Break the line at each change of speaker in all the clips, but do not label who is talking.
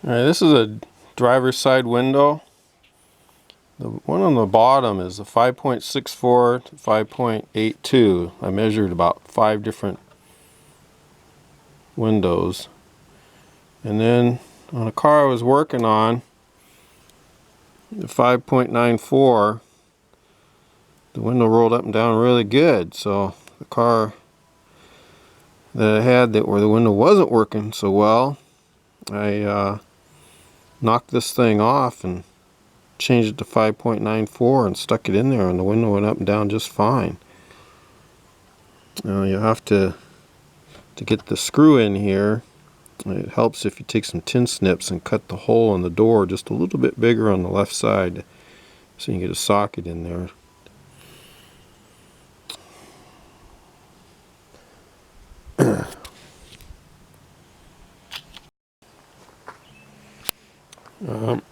Alright, this is a driver's side window. The one on the bottom is a 5.64 to 5.82. I measured about 5 different windows. And then on a car I was working on, the 5.94, the window rolled up and down really good. So the car that I had where the window wasn't working so well, I knocked this thing off and changed it to 5.94 and stuck it in there, and the window went up and down just fine. Now you have to get the screw in here. It helps if you take some tin snips and cut the hole in the door just a little bit bigger on the left side so you can get a socket in there.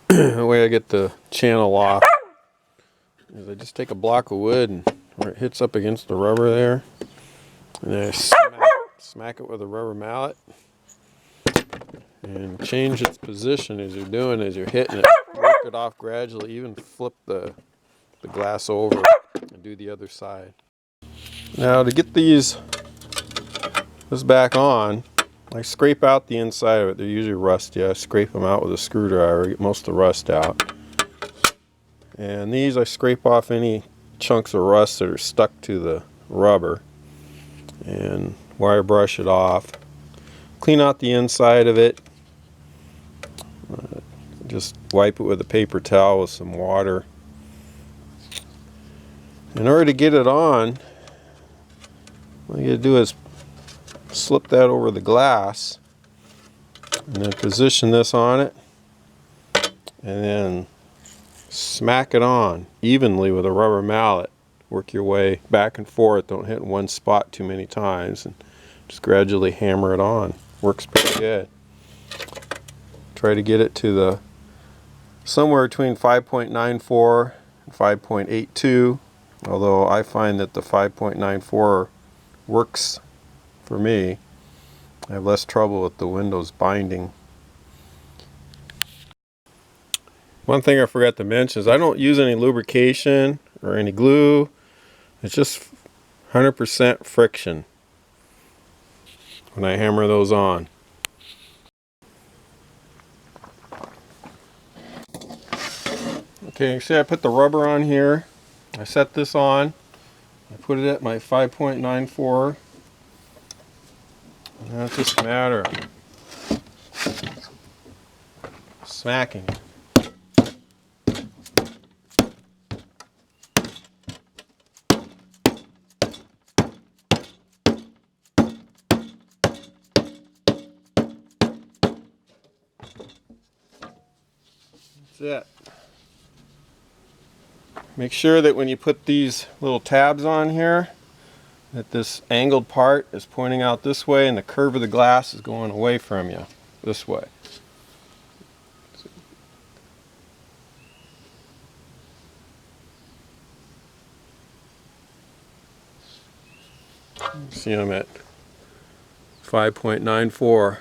The way I get the channel off is I just take a block of wood and where it hits up against the rubber there, and then I smack it with a rubber mallet and change its position as you're doing, as you're hitting it. Work it off gradually, even flip the glass over and do the other side. Now to get this back on, I scrape out the inside of it. They're usually rusty. I scrape them out with a screwdriver, get most of the rust out. And these I scrape off any chunks of rust that are stuck to the rubber and wire brush it off. Clean out the inside of it. Just wipe it with a paper towel with some water. In order to get it on, what you gotta do is slip that over the glass and then position this on it and then smack it on evenly with a rubber mallet. Work your way back and forth. Don't hit in one spot too many times, and just gradually hammer it on. Works pretty good. Try to get it to somewhere between 5.94 and 5.82, although I find that the 5.94 works for me. I have less trouble with the windows binding. One thing I forgot to mention is I don't use any lubrication or any glue. It's just 100% friction when I hammer those on. Okay, see, I put the rubber on here. I set this on. I put it at my 5.94. Now it's just a matter of smacking it. That's it. Make sure that when you put these little tabs on here, that this angled part is pointing out this way and the curve of the glass is going away from you this way. See, I'm at 5.94.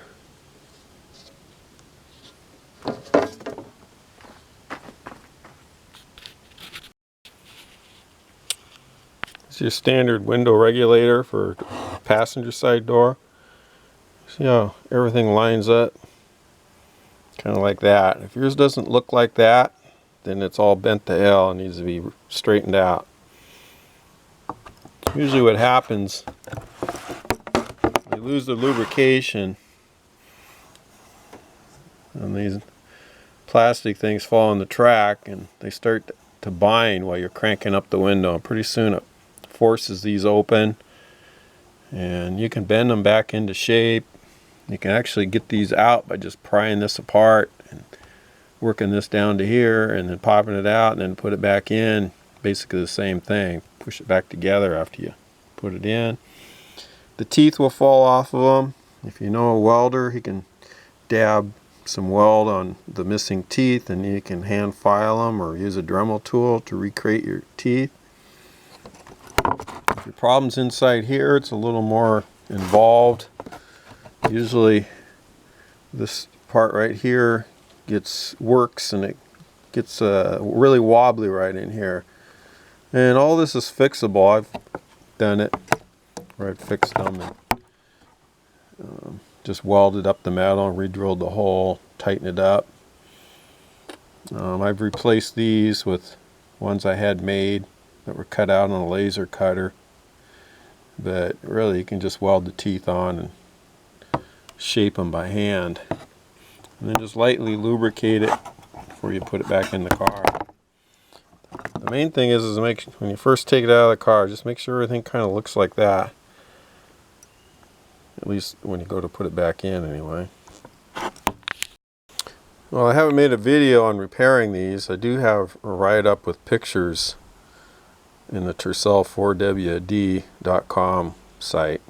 It's your standard window regulator for passenger side door. See how everything lines up? Kind of like that. If yours doesn't look like that, then it's all bent to hell and needs to be straightened out. Usually what happens, you lose the lubrication and these plastic things fall on the track and they start to bind while you're cranking up the window. And pretty soon it forces these open, and you can bend them back into shape. You can actually get these out by just prying this apart and working this down to here and then popping it out and then put it back in. Basically the same thing. Push it back together after you put it in. The teeth will fall off of them. If you know a welder, he can dab some weld on the missing teeth and you can hand file them or use a Dremel tool to recreate your teeth. If your problem's inside here, it's a little more involved. Usually this part right here works, and it gets really wobbly right in here. And all this is fixable. I've done it where I've fixed them and just welded up the metal and re-drilled the hole, tightened it up. I've replaced these with ones I had made that were cut out on a laser cutter, but really you can just weld the teeth on and shape them by hand, and then just lightly lubricate it before you put it back in the car. The main thing is to make, when you first take it out of the car, just make sure everything kind of looks like that, at least when you go to put it back in anyway. Well, I haven't made a video on repairing these. I do have a write-up with pictures in the Tercel 4Wd.com site.